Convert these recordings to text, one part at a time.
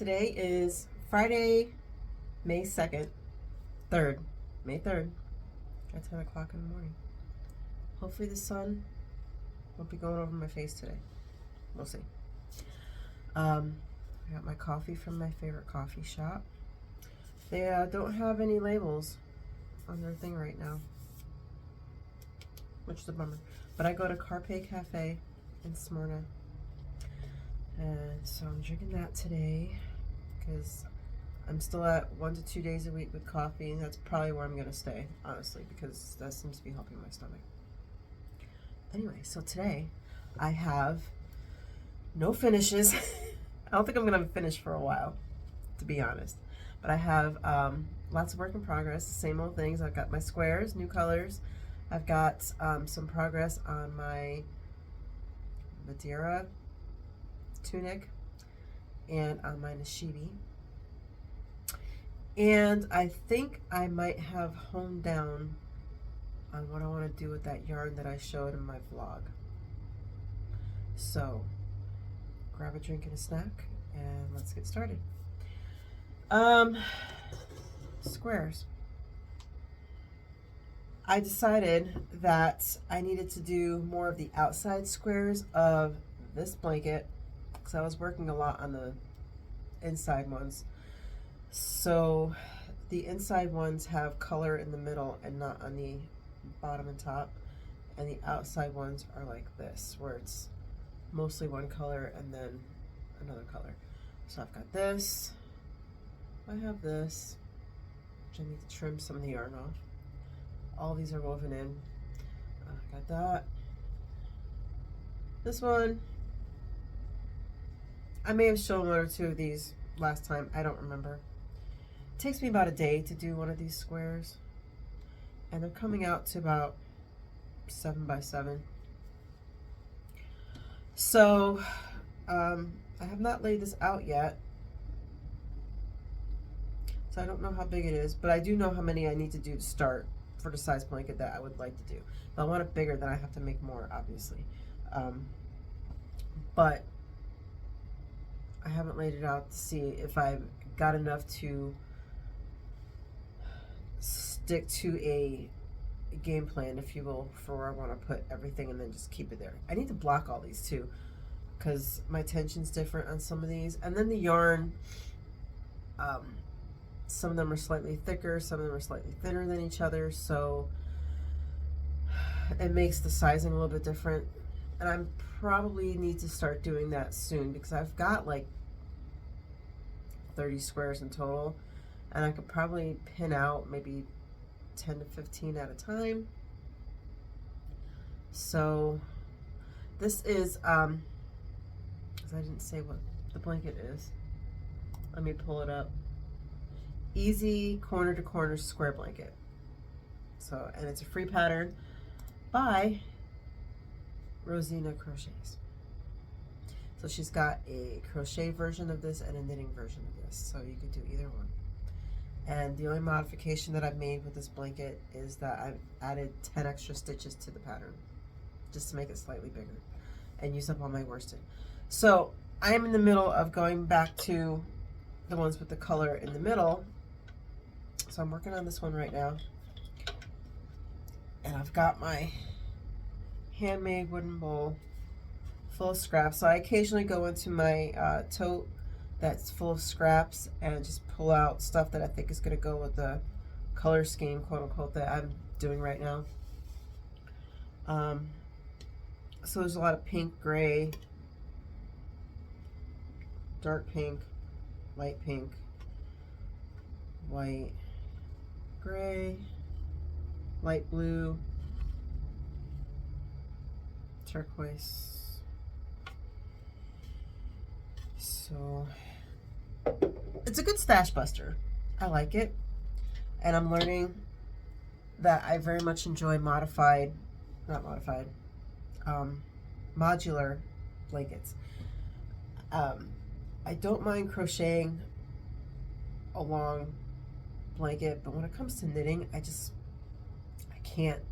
Today is Friday, May 2nd, 3rd, May 3rd, at 10 o'clock in the morning. Hopefully the sun won't be going over my face today. We'll see. I got my coffee from my favorite coffee shop. They don't have any labels on their thing right now, which is a bummer. But I go to Carpe Cafe in Smyrna, and so I'm drinking that today because I'm still at 1 to 2 days a week with coffee, and that's probably where I'm gonna stay, honestly, because that seems to be helping my stomach. Anyway, so today I have no finishes. I don't think I'm gonna finish for a while, to be honest. But I have lots of work in progress, the same old things. I've got my squares, new colors. I've got some progress on my Maderia tunic and on my Nishibi. And I think I might have honed down on what I want to do with that yarn that I showed in my vlog. So grab a drink and a snack and let's get started. Squares. I decided that I needed to do more of the outside squares of this blanket because I was working a lot on the inside ones. So the inside ones have color in the middle and not on the bottom and top, and the outside ones are like this, where it's mostly one color and then another color. So I've got this, I have this, which I need to trim some of the yarn off. All these are woven in. I got that. This one, I may have shown one or two of these last time, I don't remember. It takes me about a day to do one of these squares, and they're coming out to about 7 by 7. So I have not laid this out yet, so I don't know how big it is, but I do know how many I need to do to start for the size blanket that I would like to do. If I want it bigger, then I have to make more, obviously. But I haven't laid it out to see if I've got enough to stick to a game plan, if you will, for where I want to put everything and then just keep it there. I need to block all these too, because my tension's different on some of these. And then the yarn, some of them are slightly thicker, some of them are slightly thinner than each other, so it makes the sizing a little bit different. And I probably need to start doing that soon because I've got like 30 squares in total, and I could probably pin out maybe 10 to 15 at a time. So this is, because I didn't say what the blanket is. Let me pull it up. Easy corner to corner square blanket. So, and it's a free pattern by Rosina Crochets. So she's got a crochet version of this and a knitting version of this, so you could do either one. And the only modification that I've made with this blanket is that I've added 10 extra stitches to the pattern just to make it slightly bigger and use up all my worsted. So I am in the middle of going back to the ones with the color in the middle. So I'm working on this one right now. And I've got my handmade wooden bowl full of scraps. So I occasionally go into my tote that's full of scraps and just pull out stuff that I think is going to go with the color scheme, quote unquote, that I'm doing right now. So there's a lot of pink, gray, dark pink, light pink, white, gray, light blue, turquoise. So it's a good stash buster. I like it. And I'm learning that I very much enjoy modular blankets. I don't mind crocheting a long blanket, but when it comes to knitting, I can't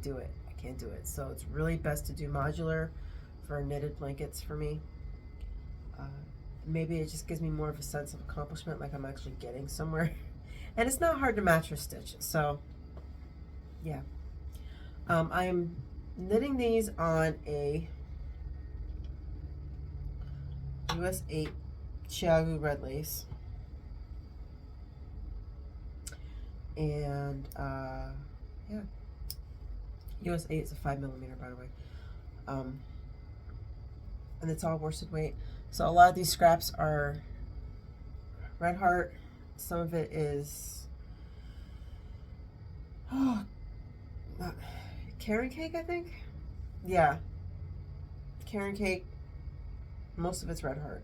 do it. I can't do it. So it's really best to do modular for knitted blankets for me. maybe it just gives me more of a sense of accomplishment, like I'm actually getting somewhere. And it's not hard to match or stitch, so yeah. I am knitting these on a US 8 Chiagu red lace. And yeah, US 8 is a 5mm, by the way. And it's all worsted weight. So a lot of these scraps are Red Heart. Some of it is Karen Cake, I think. Yeah, Karen Cake. Most of it's Red Heart.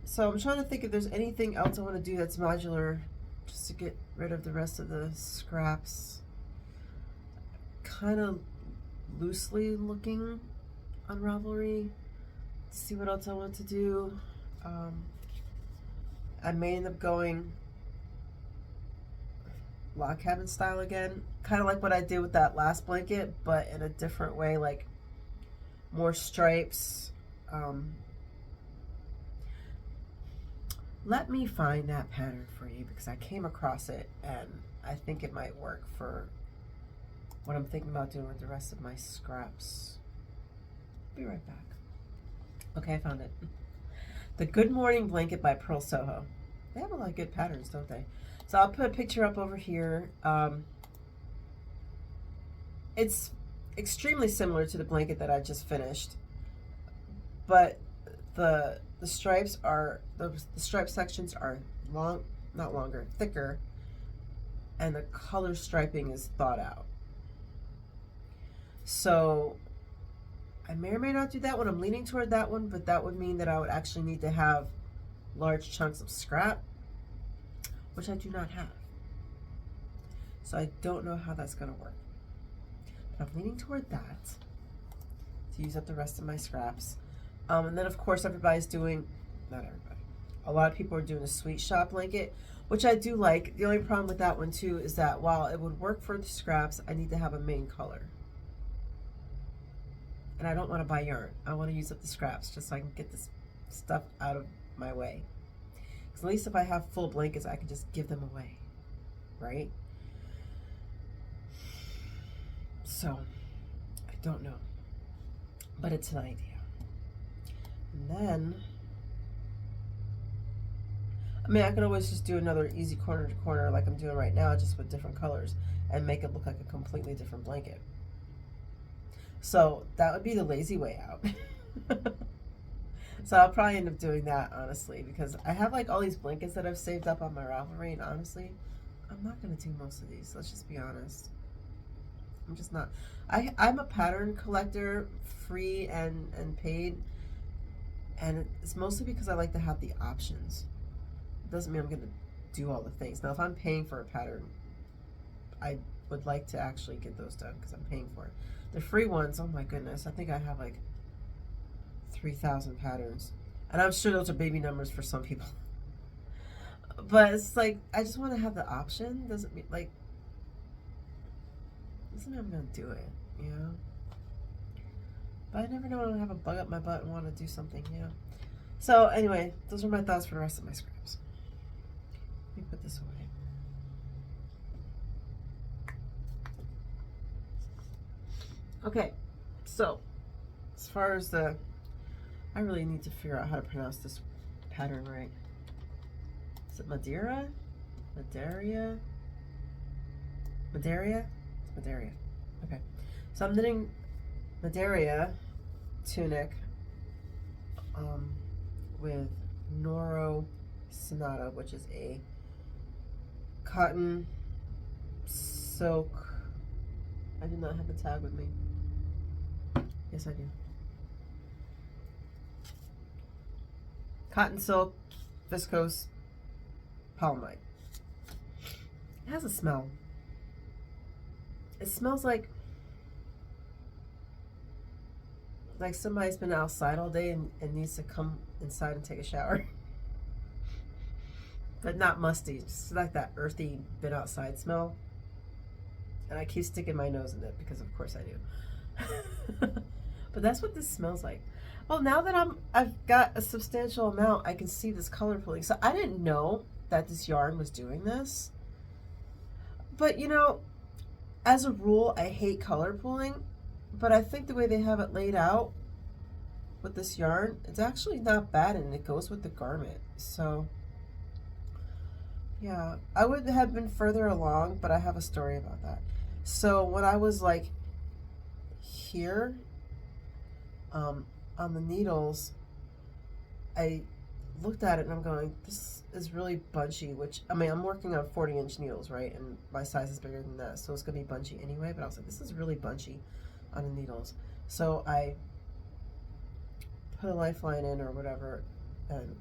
So I'm trying to think if there's anything else I want to do that's modular, just to get rid of the rest of the scraps. Kind of loosely looking on Ravelry to see what else I want to do. I may end up going log cabin style again, kind of like what I did with that last blanket, but in a different way, like more stripes. Let me find that pattern for you, because I came across it and I think it might work for what I'm thinking about doing with the rest of my scraps. Be right back. Okay, I found it. The Good Morning Blanket by Pearl Soho. They have a lot of good patterns, don't they? So I'll put a picture up over here. It's extremely similar to the blanket that I just finished, but the stripes are, the stripe sections are long, not longer, thicker, and the color striping is thought out. So I may or may not do that one. I'm leaning toward that one, but that would mean that I would actually need to have large chunks of scrap, which I do not have. So I don't know how that's gonna work. But I'm leaning toward that to use up the rest of my scraps. And then of course everybody's doing, not everybody, a lot of people are doing a sweet shop blanket, which I do like. The only problem with that one too is that while it would work for the scraps, I need to have a main color. And I don't want to buy yarn. I want to use up the scraps just so I can get this stuff out of my way. Because at least if I have full blankets, I can just give them away, right? So, I don't know. But it's an idea. And then, I mean, I could always just do another easy corner to corner like I'm doing right now, just with different colors, and make it look like a completely different blanket. So that would be the lazy way out. So I'll probably end up doing that, honestly, because I have like all these blankets that I've saved up on my Ravelry, and honestly, I'm not going to do most of these. Let's just be honest. I'm just not. I'm a pattern collector, free and paid, and it's mostly because I like to have the options. It doesn't mean I'm going to do all the things. Now, if I'm paying for a pattern, I would like to actually get those done because I'm paying for it. The free ones, oh my goodness, I think I have like 3,000 patterns. And I'm sure those are baby numbers for some people. But it's like, I just want to have the option. Doesn't mean, like, doesn't mean I'm going to do it, you know? But I never know when I have a bug up my butt and want to do something, you know? So anyway, those are my thoughts for the rest of my scraps. Let me put this away. Okay, so as far as the, I really need to figure out how to pronounce this pattern right. Is it Madeira? Maderia? Maderia? It's Maderia. Okay. So I'm knitting Maderia tunic with Noro Sonata, which is a cotton silk. I do not have a tag with me. Yes, I do. Cotton silk, viscose, polyamide. It has a smell. It smells like somebody's been outside all day and needs to come inside and take a shower. But not musty, just like that earthy, been outside smell. And I keep sticking my nose in it because of course I do. But that's what this smells like. Well, now that I've got a substantial amount, I can see this color pulling. So I didn't know that this yarn was doing this. But you know, as a rule, I hate color pulling, but I think the way they have it laid out with this yarn, it's actually not bad, and it goes with the garment. So yeah, I would have been further along, but I have a story about that. So when I was like here, on the needles, I looked at it and I'm going, this is really bunchy, which, I mean, I'm working on 40-inch needles, right? And my size is bigger than that, so it's going to be bunchy anyway. But I was like, this is really bunchy on the needles. So I put a lifeline in or whatever and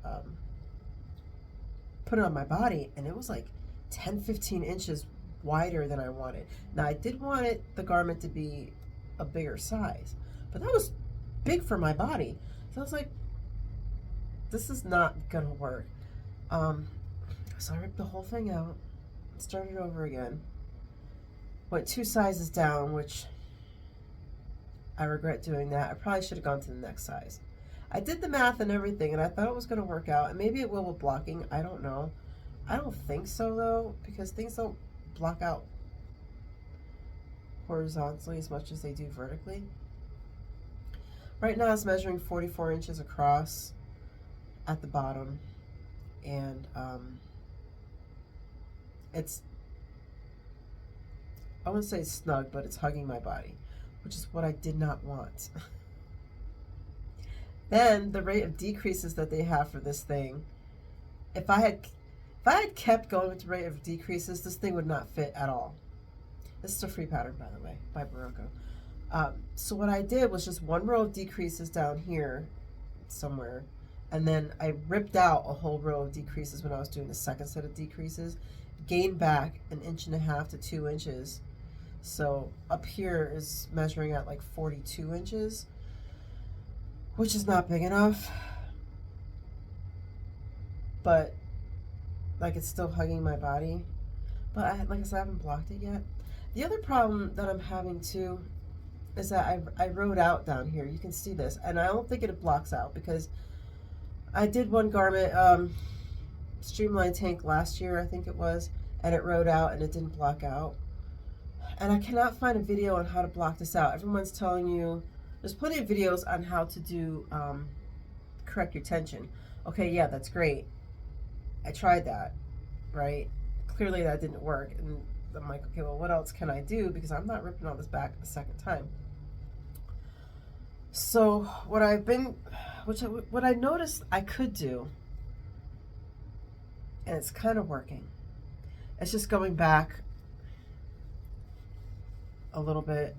put it on my body, and it was like 10, 15 inches wider than I wanted. Now, I did want the garment to be a bigger size, but that was big for my body. So I was like, this is not gonna work. So I ripped the whole thing out, started over again, went 2 sizes down, which I regret doing that. I probably should have gone to the next size. I did the math and everything, and I thought it was gonna work out, and maybe it will with blocking. I don't know. I don't think so though, because things don't block out horizontally as much as they do vertically. Right now it's measuring 44 inches across at the bottom, and it's, I wouldn't say snug, but it's hugging my body, which is what I did not want. Then the rate of decreases that they have for this thing, if I had kept going with the rate of decreases, this thing would not fit at all. This is a free pattern, by the way, by Berroco. So what I did was just 1 row of decreases down here somewhere, and then I ripped out a whole row of decreases when I was doing the second set of decreases, gained back 1.5 inches to 2 inches. So up here is measuring at like 42 inches, which is not big enough, but like it's still hugging my body. But like I said, I haven't blocked it yet. The other problem that I'm having too is that I wrote out down here. You can see this, and I don't think it blocks out because I did one garment, Streamline Tank last year, I think it was, and it wrote out and it didn't block out. And I cannot find a video on how to block this out. Everyone's telling you, there's plenty of videos on how to do, correct your tension. Okay, yeah, that's great. I tried that, right? Clearly that didn't work. And I'm like, okay, well, what else can I do? Because I'm not ripping all this back a second time. So what I noticed I could do, and it's kind of working, it's just going back a little bit.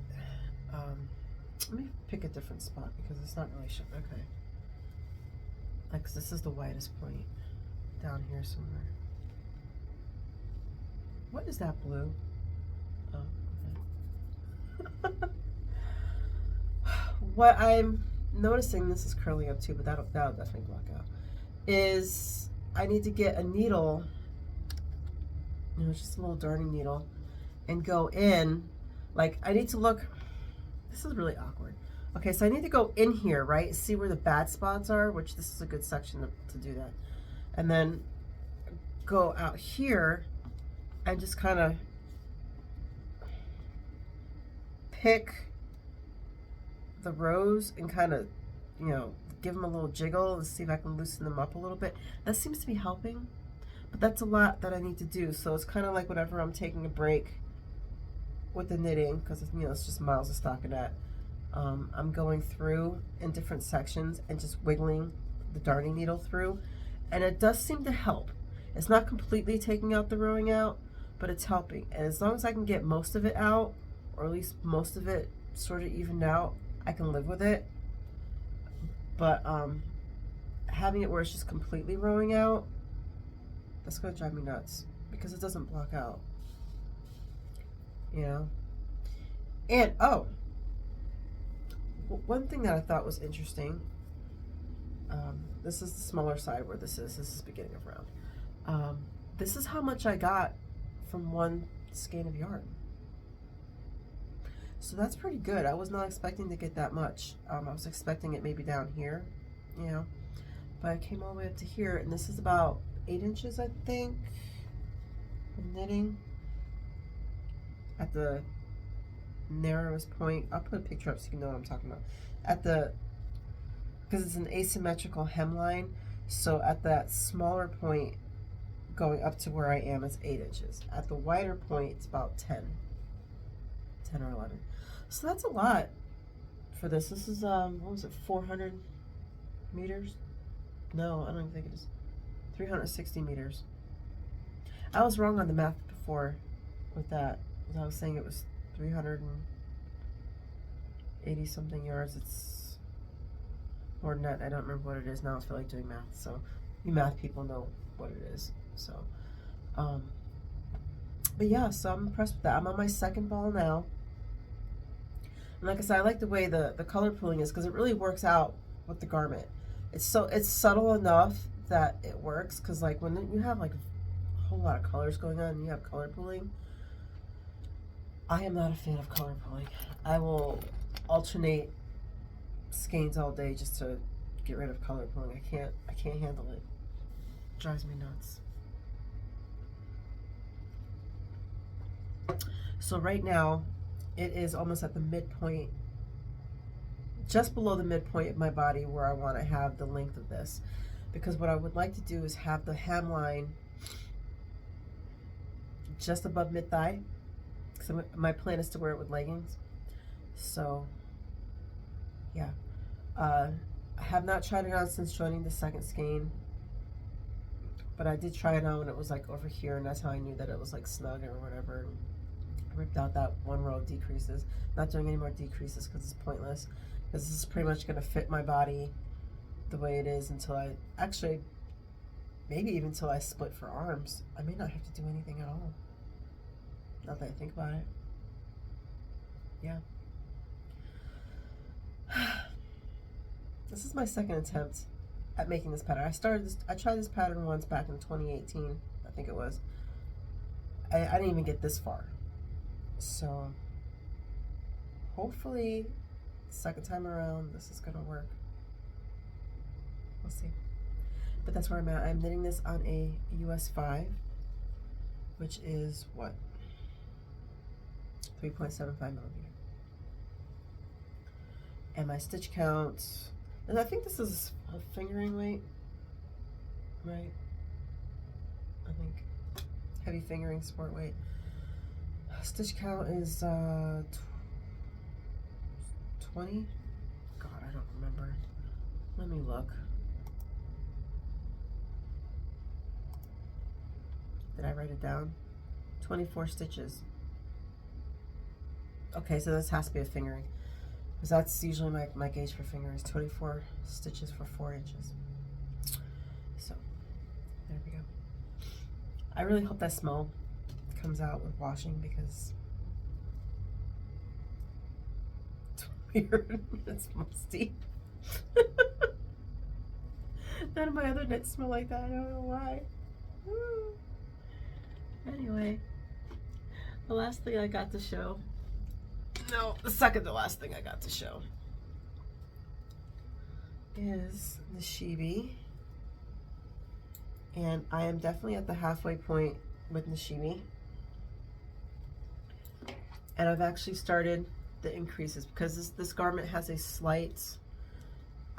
Let me pick a different spot because it's not really showing. Okay. Like, this is the widest point down here somewhere. What is that blue? Oh, okay. What I'm noticing, this is curling up too, but that'll definitely block out, is I need to get a needle, you know, just a little darning needle, and go in, like, I need to look, this is really awkward. Okay, so I need to go in here, right? See where the bad spots are, which this is a good section to do that. And then go out here and just kind of pick the rows and kind of, you know, give them a little jiggle and see if I can loosen them up a little bit. That seems to be helping, but that's a lot that I need to do. So it's kind of like whenever I'm taking a break with the knitting, because, you know, it's just miles of stockinette. I'm going through in different sections and just wiggling the darning needle through, and it does seem to help. It's not completely taking out the rowing out, but it's helping. And as long as I can get most of it out, or at least most of it sort of evened out, I can live with it. But having it where it's just completely rowing out, that's gonna drive me nuts because it doesn't block out, you know. And oh, one thing that I thought was interesting, this is the smaller side where this is beginning of round. This is how much I got from one skein of yarn. So that's pretty good. I was not expecting to get that much. I was expecting it maybe down here, you know, but I came all the way up to here, and this is about 8 inches, I think, of knitting at the narrowest point. I'll put a picture up so you can know what I'm talking about. At the, because it's an asymmetrical hemline, so at that smaller point going up to where I am is 8 inches. At the wider point, it's about 10 or 11. So that's a lot for this. This is, what was it, 400 meters? No, I don't even think it is. 360 meters. I was wrong on the math before with that. As I was saying it was 380 something yards. It's more than that. I don't remember what it is now. I feel like doing math. So you math people know what it is. So, but yeah, so I'm impressed with that. I'm on my second ball now. And like I said, I like the way the color pooling is because it really works out with the garment. It's subtle enough that it works, because like when you have like a whole lot of colors going on and you have color pooling, I am not a fan of color pooling. I will alternate skeins all day just to get rid of color pooling. I can't handle it. It drives me nuts. So right now it is almost at the midpoint, just below the midpoint of my body where I want to have the length of this, because what I would like to do is have the hemline just above mid-thigh, because my plan is to wear it with leggings. So yeah, I have not tried it on since joining the second skein, but I did try it on when it was like over here, and that's how I knew that it was like snug or whatever. I ripped out that one row of decreases. Not doing any more decreases because it's pointless, because this is pretty much going to fit my body the way it is until I actually, maybe even until I split for arms. I may not have to do anything at all, now that I think about it. Yeah. This is my second attempt at making this pattern. I tried this pattern once back in 2018, I think it was. I didn't even get this far. So hopefully second time around this is gonna work. We'll see. But that's where I'm at. I'm knitting this on a US 5, which is what, 3.75 millimeter. And my stitch count, and I think this is a fingering weight, right? I think heavy fingering sport weight. Stitch count is 20. God, I don't remember. Let me look. Did I write it down? 24 stitches. Okay, so this has to be a fingering, because that's usually my gauge for fingering is 24 stitches for 4 inches. So there we go. I really hope that smell comes out with washing, because it's weird. It's musty. None of my other knits smell like that. I don't know why. Anyway, the last thing I got to show, no, the second to last thing I got to show is Nishibi. And I am definitely at the halfway point with Nishibi. And I've actually started the increases, because this garment has a slight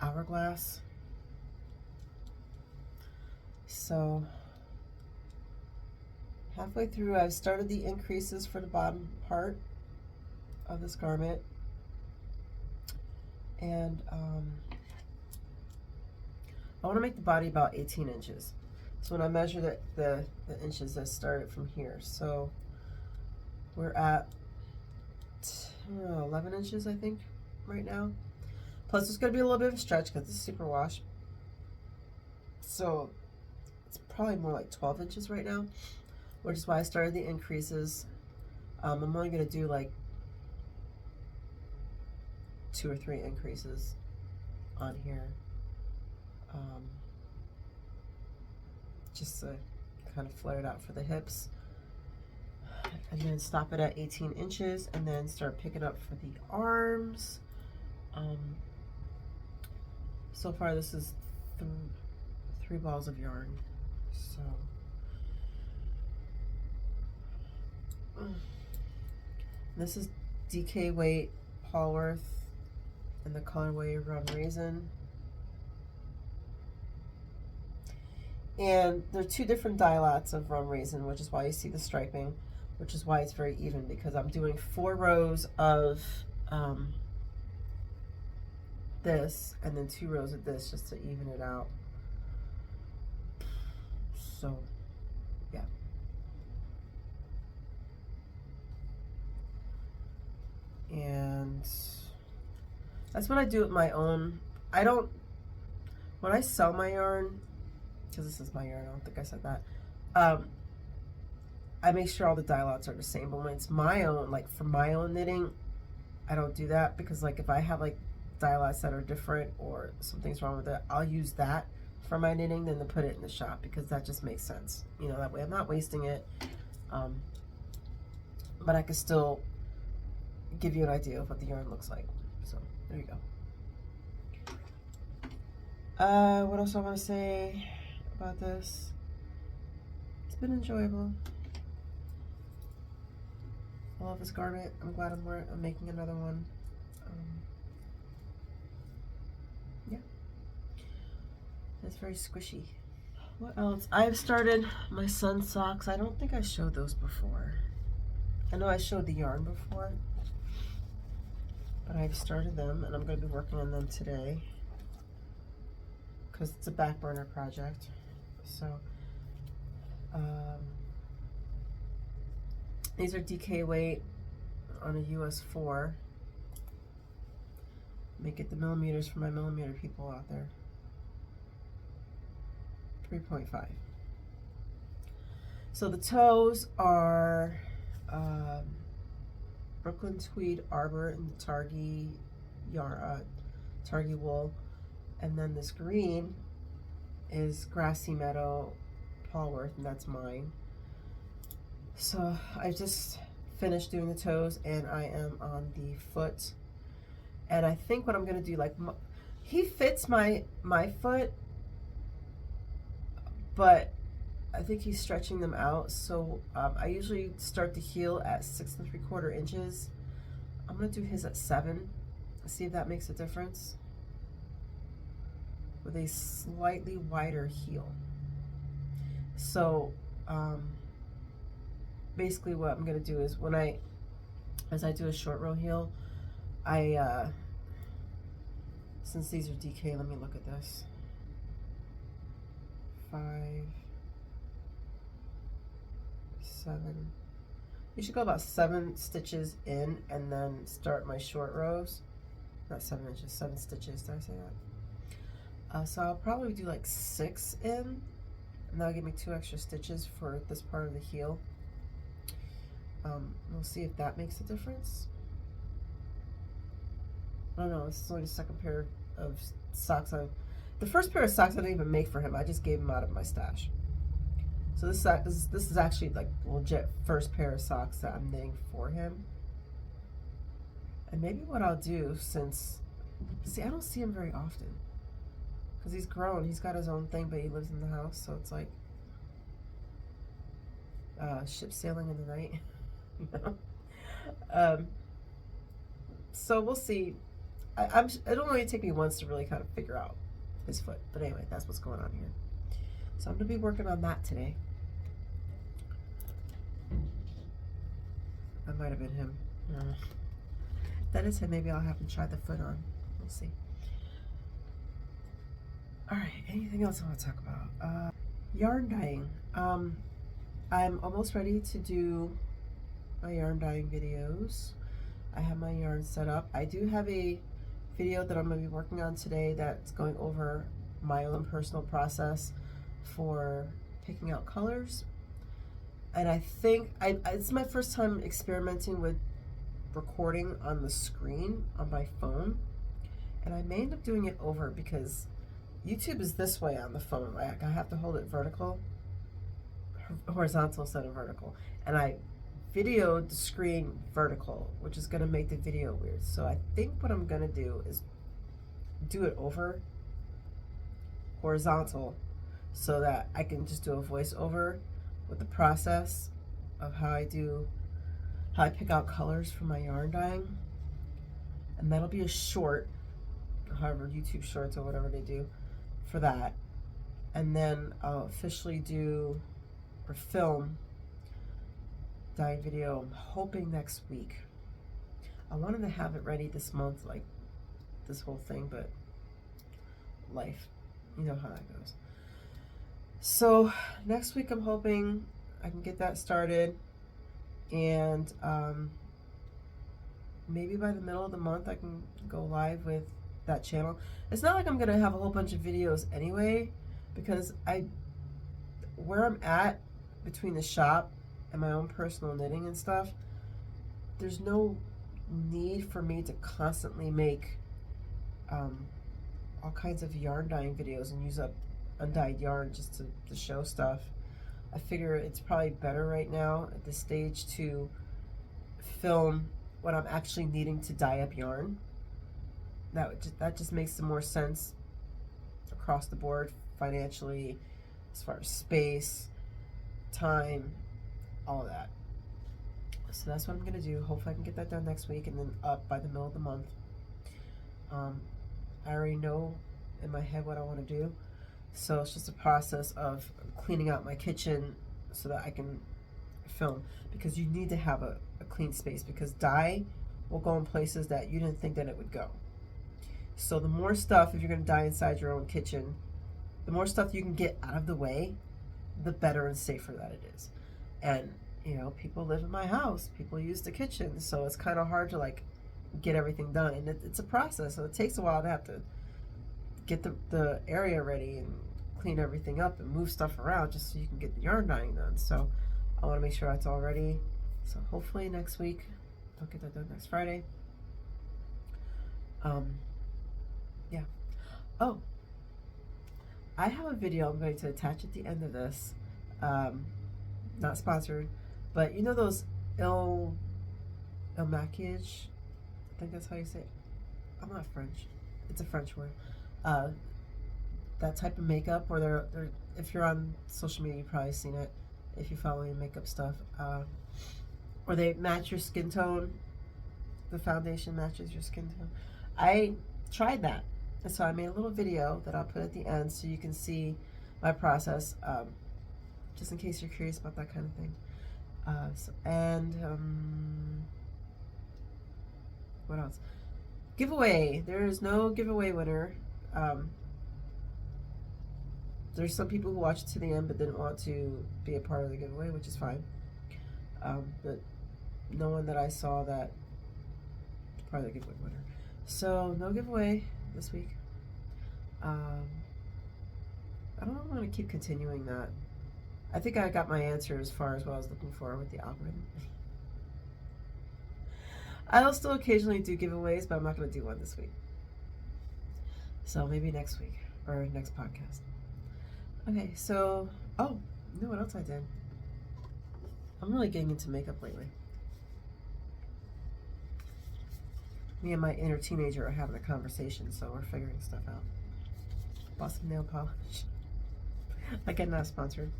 hourglass. So halfway through, I've started the increases for the bottom part of this garment. And I want to make the body about 18 inches. So when I measure the inches, I started from here. So we're at 11 inches, I think, right now. Plus, there's going to be a little bit of a stretch because it's super wash. So it's probably more like 12 inches right now, which is why I started the increases. I'm only going to do like 2 or 3 increases on here. Just to kind of flare it out for the hips. and then stop it at 18 inches and then start picking up for the arms. So far this is three balls of yarn, so this is DK weight Polworth and the colorway Rum Raisin. And there are two different dye lots of Rum Raisin, which is why you see the striping, which is why it's very even, because I'm doing 4 rows of this and then 2 rows of this just to even it out. So yeah. And that's what I do with my own. I don't, when I sell my yarn, because this is my yarn, I don't think I said that, I make sure all the dye lots are the same. But when it's my own, like for my own knitting, I don't do that, because like if I have like dye lots that are different or something's wrong with it, I'll use that for my knitting than to put it in the shop, because that just makes sense. You know, that way I'm not wasting it. But I can still give you an idea of what the yarn looks like. So there you go. What else I want to say about this? It's been enjoyable. I love this garment. I'm glad I'm making another one. Yeah, it's very squishy. What else? I've started my son's socks. I don't think I showed those before. I know I showed the yarn before, but I've started them and I'm going to be working on them today because it's a back burner project. So these are DK weight on a US 4. Make it the millimeters for my millimeter people out there. 3.5. So the toes are Brooklyn Tweed Arbor and Targhee Targhee wool, and then this green is Grassy Meadow Polworth, and that's mine. So I just finished doing the toes and I am on the foot, and I think what I'm gonna do, like he fits my foot, but I think he's stretching them out. So I usually start the heel at 6 3/4 inches. I'm gonna do his at 7. See if that makes a difference. With a slightly wider heel. So basically what I'm gonna do is as I do a short row heel, since these are DK, let me look at this. 5, 7. You should go about 7 stitches in and then start my short rows. Not 7 inches, 7 stitches. Did I say that? So I'll probably do like 6 in, and that'll give me 2 extra stitches for this part of the heel. We'll see if that makes a difference. I don't know. This is only the second pair of socks the first pair of socks I didn't even make for him. I just gave him out of my stash. So this is actually like legit first pair of socks that I'm knitting for him. And maybe what I'll do, since, see, I don't see him very often because he's grown. He's got his own thing, but he lives in the house, so it's like ship sailing in the night. You know? So we'll see. It'll only take me once to really kind of figure out his foot. But anyway, that's what's going on here. So I'm going to be working on that today. That might have been him. If that is him, maybe I'll have him try the foot on. We'll see. Alright, anything else I want to talk about? Yarn dyeing. I'm almost ready to do my yarn dyeing videos. I have my yarn set up. I do have a video that I'm going to be working on today that's going over my own personal process for picking out colors. And I think it's my first time experimenting with recording on the screen on my phone, and I may end up doing it over because YouTube is this way on the phone. Like I have to hold it vertical, horizontal instead of vertical, and I videoed the screen vertical, which is gonna make the video weird. So I think what I'm gonna do is do it over horizontal so that I can just do a voiceover with the process of how I pick out colors for my yarn dyeing. And that'll be a short, however, YouTube shorts or whatever they do for that. And then I'll officially do or film dye video, I'm hoping next week. I wanted to have it ready this month, like this whole thing, but life, you know how that goes. So next week I'm hoping I can get that started, and maybe by the middle of the month I can go live with that channel. It's not like I'm gonna have a whole bunch of videos anyway, because where I'm at between the shop and my own personal knitting and stuff, there's no need for me to constantly make all kinds of yarn dyeing videos and use up undyed yarn just to show stuff. I figure it's probably better right now at this stage to film when I'm actually needing to dye up yarn. That just makes some more sense across the board, financially, as far as space, time, all of that. So that's what I'm gonna do. Hopefully I can get that done next week and then up by the middle of the month. I already know in my head what I want to do, so it's just a process of cleaning out my kitchen so that I can film, because you need to have a clean space, because dye will go in places that you didn't think that it would go. So the more stuff, if you're going to dye inside your own kitchen, the more stuff you can get out of the way, the better and safer that it is. And you know, people live in my house, people use the kitchen, so it's kind of hard to like get everything done, and it's a process, so it takes a while to have to get the area ready and clean everything up and move stuff around just so you can get the yarn dyeing done. So I want to make sure that's all ready, so hopefully next week I'll get that done next Friday. Yeah. Oh, I have a video I'm going to attach at the end of this, not sponsored, but you know those MAKIAGE, I think that's how you say it. I'm not French. It's a French word. That type of makeup where they're if you're on social media, you've probably seen it if you follow your makeup stuff. Where they match your skin tone. The foundation matches your skin tone. I tried that. And so I made a little video that I'll put at the end so you can see my process, just in case you're curious about that kind of thing. What else? Giveaway. There is no giveaway winner. There's some people who watched it to the end but didn't want to be a part of the giveaway, which is fine. But no one that I saw that is part of the giveaway winner. So no giveaway this week. I don't know if I'm going to keep continuing that. I think I got my answer as far as what I was looking for with the algorithm. I'll still occasionally do giveaways, but I'm not going to do one this week. So maybe next week or next podcast. Okay, so, oh, you know what else I did? I'm really getting into makeup lately. Me and my inner teenager are having a conversation, so we're figuring stuff out. Bought some nail polish. Again, not sponsored.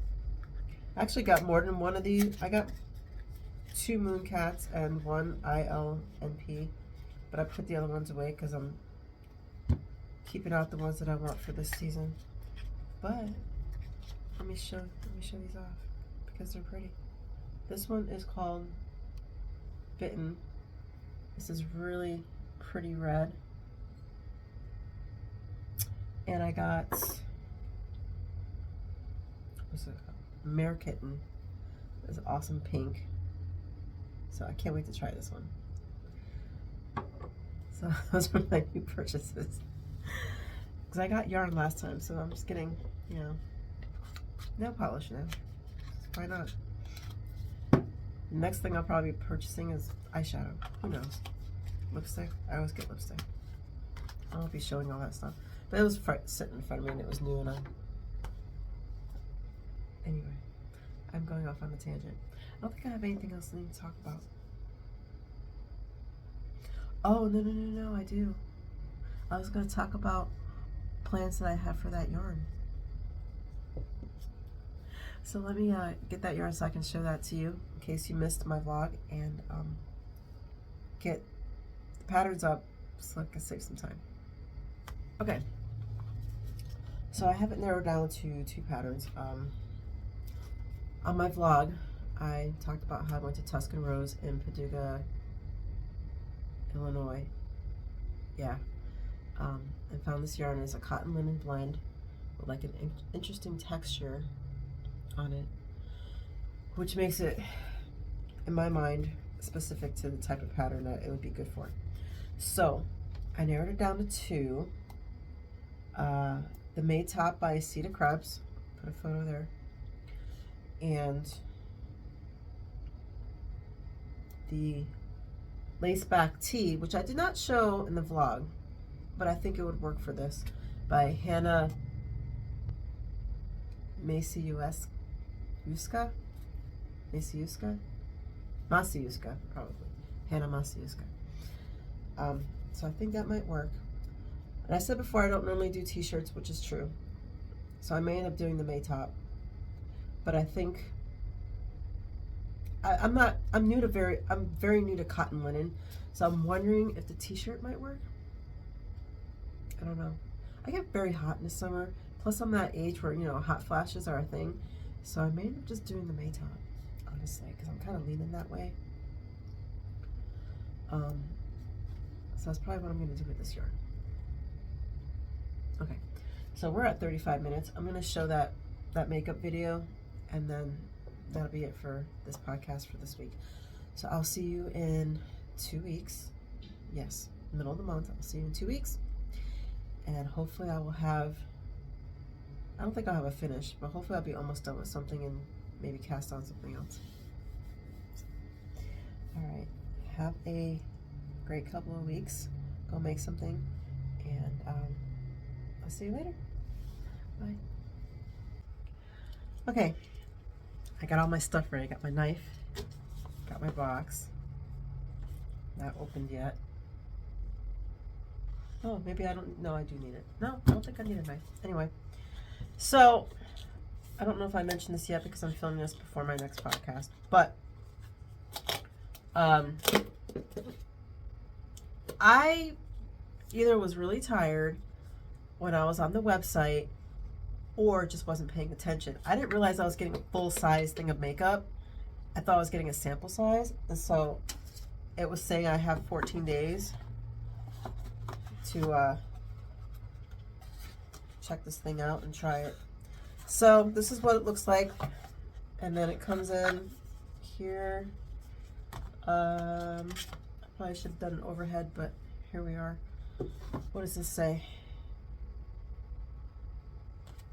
I actually got more than one of these. I got 2 Mooncats and 1 ILNP, but I put the other ones away because I'm keeping out the ones that I want for this season. But let me show these off because they're pretty. This one is called Bitten. This is really pretty red. And I got Mare Kitten. This awesome pink. So I can't wait to try this one. So those are my new purchases. Because I got yarn last time, so I'm just getting, you know, nail polish now. Why not? The next thing I'll probably be purchasing is eyeshadow. Who knows? Lipstick. I always get lipstick. I won't be showing all that stuff. But it was sitting in front of me and it was new, and anyway, I'm going off on a tangent. don't think I have anything else I need to talk about. Oh, no, I do. I was going to talk about plans that I have for that yarn. So let me get that yarn so I can show that to you in case you missed my vlog, and get the patterns up so I can save some time. Okay. So I have it narrowed down to 2 patterns. On my vlog, I talked about how I went to Tuscan Rose in Paducah, Illinois. Yeah. And found this yarn as a cotton linen blend with like an interesting texture on it, which makes it, in my mind, specific to the type of pattern that it would be good for. So I narrowed it down to 2. The May Top by Cedar Krebs, put a photo there, and the Lace Back Tee, which I did not show in the vlog, but I think it would work for this, by Hannah Masiuska, probably. Hannah Masiuska. So I think that might work. And I said before, I don't normally do t-shirts, which is true. So I may end up doing the May Top. But I think I'm very new to cotton linen. So I'm wondering if the t-shirt might work. I don't know. I get very hot in the summer. Plus I'm that age where, you know, hot flashes are a thing. So I may end up just doing the May Top, honestly, because I'm kind of leaning that way. So that's probably what I'm going to do with this yarn. Okay, so we're at 35 minutes. I'm going to show that makeup video, and then that'll be it for this podcast for this week. So I'll see you in 2 weeks. Yes, middle of the month. I'll see you in 2 weeks. And hopefully I will have, I don't think I'll have a finish, but hopefully I'll be almost done with something and maybe cast on something else. All right, have a great couple of weeks. Go make something, and I'll see you later. Bye. Okay, I got all my stuff ready. I got my knife, got my box. Not opened yet. Oh, maybe I don't, no, I do need it. No, I don't think I need a knife. Anyway, so I don't know if I mentioned this yet because I'm filming this before my next podcast, but I either was really tired when I was on the website or just wasn't paying attention. I didn't realize I was getting a full size thing of makeup. I thought I was getting a sample size, and so it was saying I have 14 days to check this thing out and try it. So this is what it looks like, and then it comes in here. I probably should have done an overhead, but here we are. What does this say?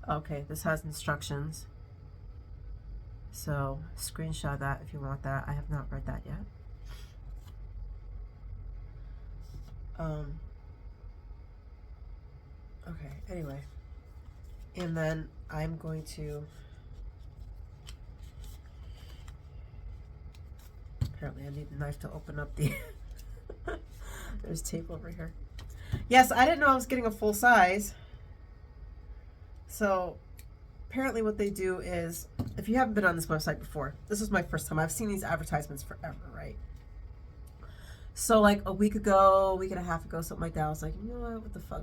Okay, this has instructions. So screenshot that if you want that. I have not read that yet. Okay, anyway. And then I'm going to, apparently I need a knife to open up the, there's tape over here. Yes, I didn't know I was getting a full size. So apparently what they do is, if you haven't been on this website before, this is my first time. I've seen these advertisements forever, right? So like a week ago, a week and a half ago, something like that, I was like, you know what the fuck?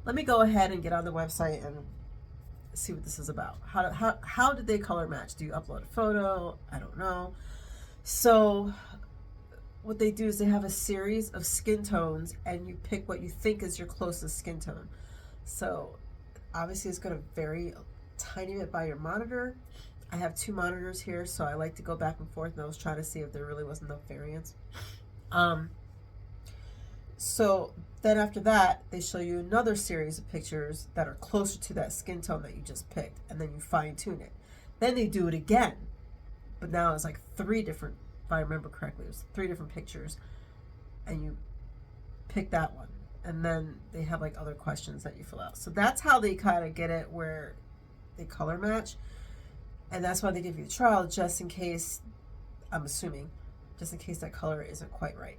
Let me go ahead and get on the website and see what this is about. How did they color match? Do you upload a photo? I don't know. So what they do is they have a series of skin tones, and you pick what you think is your closest skin tone. So obviously it's going to vary a tiny bit by your monitor. I have 2 monitors here, so I like to go back and forth, and I was trying to see if there really was enough variance. So then after that, they show you another series of pictures that are closer to that skin tone that you just picked, and then you fine tune it. Then they do it again, but now it's like 3 different, if I remember correctly, it was 3 different pictures, and you pick that one, and then they have like other questions that you fill out. So that's how they kind of get it where they color match, and that's why they give you a trial, just in case I'm assuming, just in case that color isn't quite right.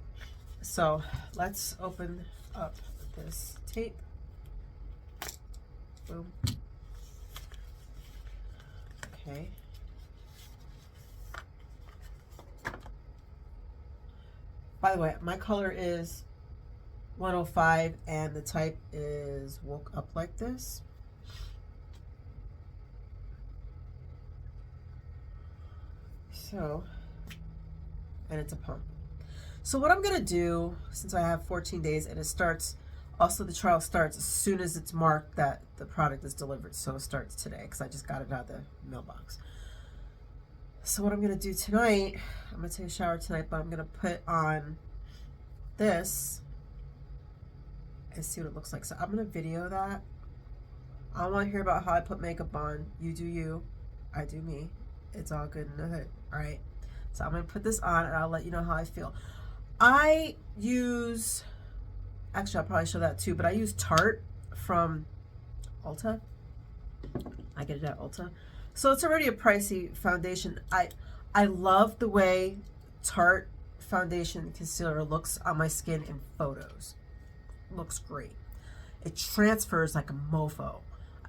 So let's open up this tape. Boom. Okay. By the way, my color is 105 and the type is Woke Up Like This. So, and it's a pump. So what I'm gonna do, since I have 14 days and it starts, also the trial starts as soon as it's marked that the product is delivered. So it starts today because I just got it out of the mailbox. So what I'm gonna do tonight, I'm gonna take a shower tonight, but I'm gonna put on this and see what it looks like. So I'm gonna video that. I don't wanna hear about how I put makeup on. You do you, I do me. It's all good in the hood, all right? So I'm gonna put this on and I'll let you know how I feel. I use, actually I'll probably show that too, but I use Tarte from Ulta. I get it at Ulta. So it's already a pricey foundation. I love the way Tarte foundation concealer looks on my skin in photos. Looks great. It transfers like a mofo.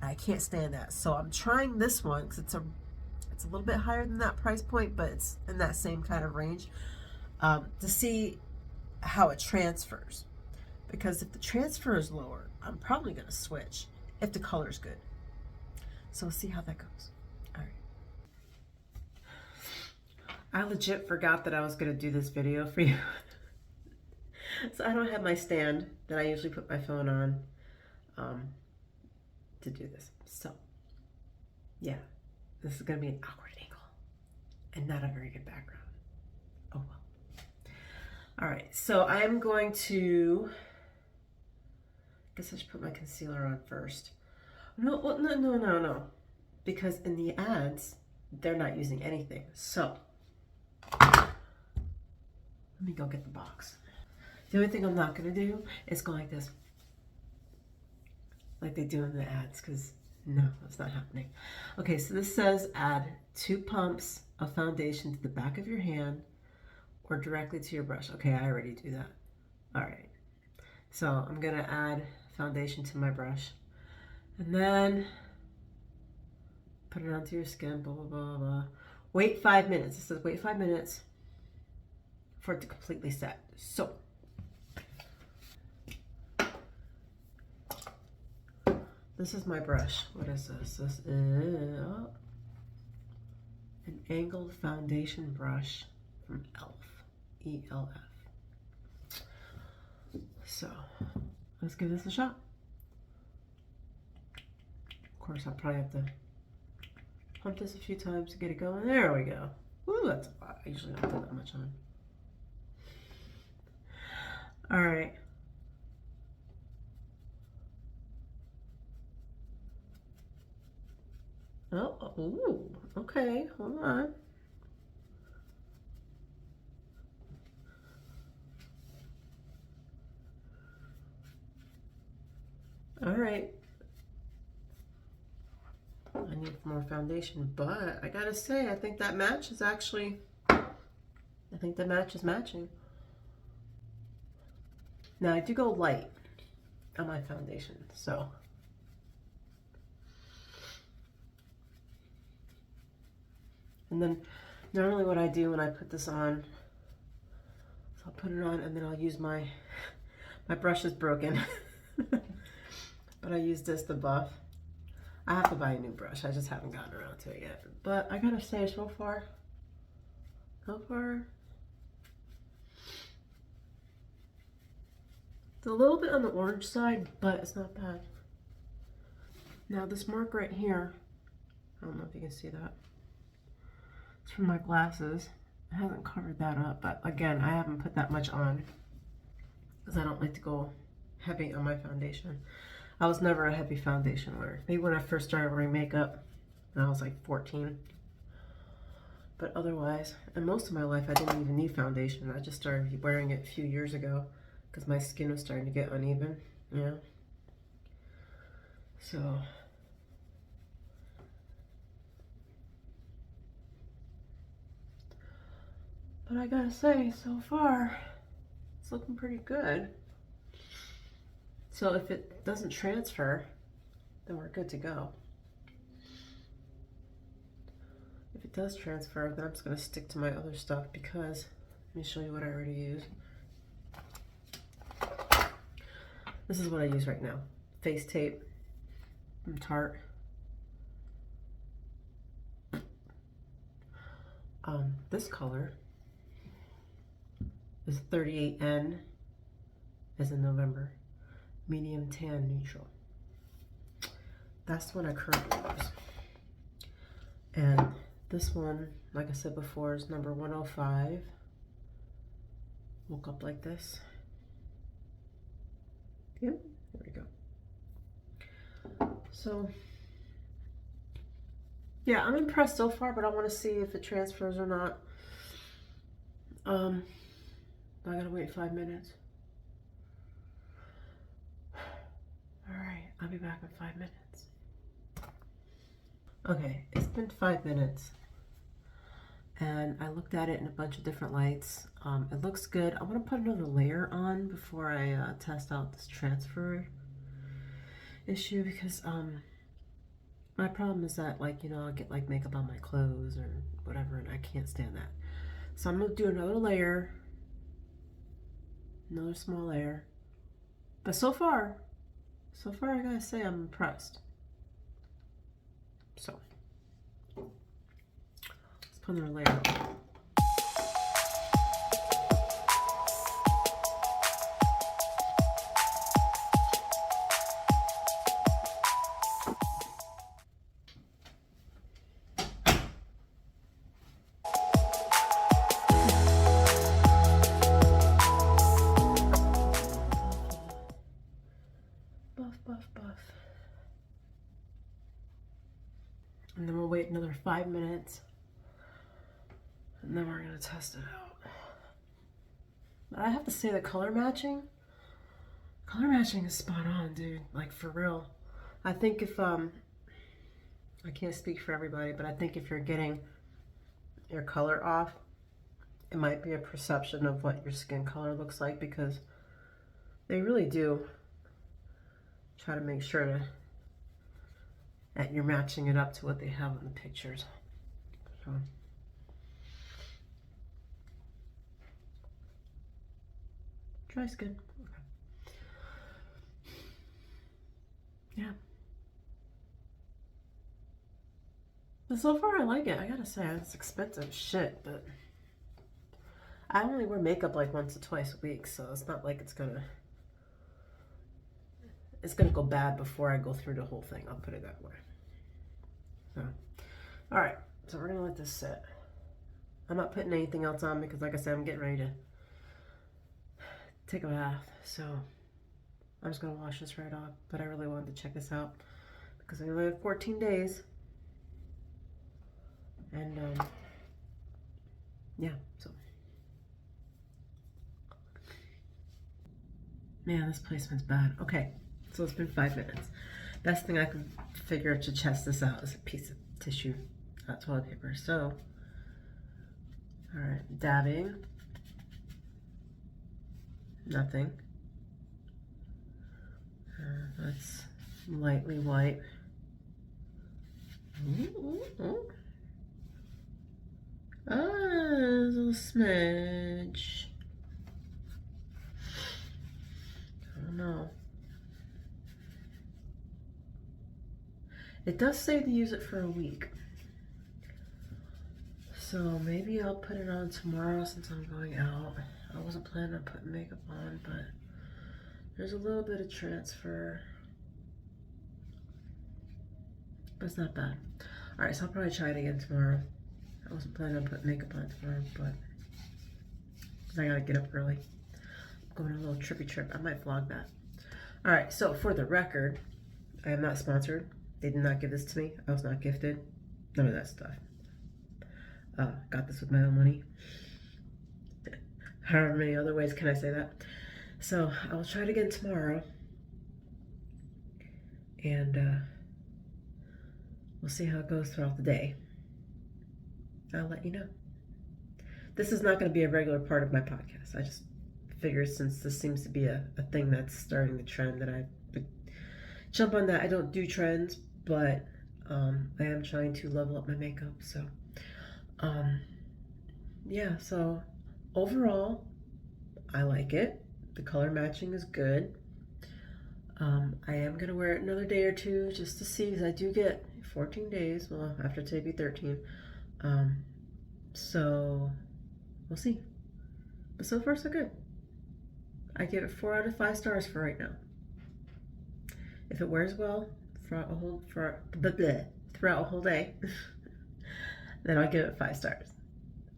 I can't stand that. So I'm trying this one because it's a little bit higher than that price point, but it's in that same kind of range, to see how it transfers. Because if the transfer is lower, I'm probably going to switch if the color is good. So we'll see how that goes. All right. I legit forgot that I was going to do this video for you. So I don't have my stand that I usually put my phone on to do this. So yeah, this is going to be an awkward angle and not a very good background. Oh well. All right, so I'm going to, I guess I should put my concealer on first. No. Because in the ads, they're not using anything. So let me go get the box. The only thing I'm not gonna do is go like this, like they do in the ads, because no, that's not happening. Okay, so this says add 2 pumps of foundation to the back of your hand or directly to your brush. Okay, I already do that. All right, so I'm gonna add foundation to my brush and then put it onto your skin, blah, blah, blah, blah. Wait 5 minutes. It says wait 5 minutes for it to completely set. So this is my brush. What is this? This is an angled foundation brush from ELF. E-L-F. So let's give this a shot. Of course, I'll probably have to pump this a few times to get it going. There we go. Ooh, that's a lot. I usually don't put that much on. All right. Oh, ooh, okay, hold on. All right. I need more foundation, but I gotta say, I think that match is actually, I think the match is matching. Now I do go light on my foundation, so. And then normally what I do when I put this on, so I'll put it on and then I'll use my brush is broken, but I use this to buff. I have to buy a new brush. I just haven't gotten around to it yet. But I gotta say, so far, it's a little bit on the orange side, but it's not bad. Now this mark right here, I don't know if you can see that. It's from my glasses. I haven't covered that up, but again, I haven't put that much on because I don't like to go heavy on my foundation. I was never a heavy foundation wearer. Maybe when I first started wearing makeup when I was like 14. But otherwise, and most of my life I didn't even need foundation. I just started wearing it a few years ago because my skin was starting to get uneven, you know? So But I gotta say, so far, it's looking pretty good. So if it doesn't transfer, then we're good to go. If it does transfer, then I'm just gonna stick to my other stuff because, let me show you what I already use. This is what I use right now. Face tape from Tarte. This color is 38N, as in November, medium tan neutral. That's the one I currently use. And this one, like I said before, is number 105. Woke up like this. Yep, there we go. So, yeah, I'm impressed so far, but I want to see if it transfers or not. I gotta wait 5 minutes. All right, I'll be back in 5 minutes. Okay, it's been 5 minutes. And I looked at it in a bunch of different lights. It looks good. I want to put another layer on before I test out this transfer issue because my problem is that, like, you know, I'll get like makeup on my clothes or whatever, and I can't stand that. So I'm gonna do another layer, another small layer. But so far I gotta say I'm impressed. So let's put another layer on. Buff. And then we'll wait another 5 minutes. And then we're gonna test it out. But I have to say the color matching is spot on, dude. Like, for real. I think if, I can't speak for everybody, but I think if you're getting your color off, it might be a perception of what your skin color looks like because they really do try to make sure that you're matching it up to what they have in the pictures. So. Dry skin. Okay. Yeah. But so far I like it. I gotta say, it's expensive shit, but I only wear makeup like once or twice a week, so it's not like it's gonna go bad before I go through the whole thing. I'll put it that way. So, all right, so we're gonna let this sit. I'm not putting anything else on because, like I said, I'm getting ready to take a bath. So I'm just gonna wash this right off. But I really wanted to check this out because I only have 14 days. And yeah, so. Man, this placement's bad. Okay, so it's been 5 minutes. Best thing I could figure to test this out is a piece of tissue, not toilet paper. So, all right, dabbing. Nothing. Let's lightly wipe. Ah, a little smidge. I don't know. It does say to use it for a week. So maybe I'll put it on tomorrow since I'm going out. I wasn't planning on putting makeup on, but there's a little bit of transfer. But it's not bad. All right, so I'll probably try it again tomorrow. I wasn't planning on putting makeup on tomorrow, but because I gotta get up early. I'm going on a little trippy trip. I might vlog that. All right, so for the record, I am not sponsored. They did not give this to me. I was not gifted. None of that stuff. Got this with my own money. However many other ways can I say that? So I will try it again tomorrow. And we'll see how it goes throughout the day. I'll let you know. this is not going to be a regular part of my podcast. I just figured since this seems to be a thing that's starting the trend that I would jump on that. I don't do trends, but I am trying to level up my makeup. So yeah, so overall I like it. The color matching is good. I am gonna wear it another day or two just to see, because I do get 14 days. Well, after today be 13. So we'll see. But so far so good. I give it 4 out of 5 stars for right now. If it wears well throughout a whole day, then I'll give it 5 stars.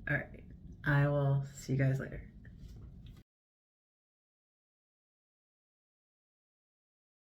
All right. I will see you guys later.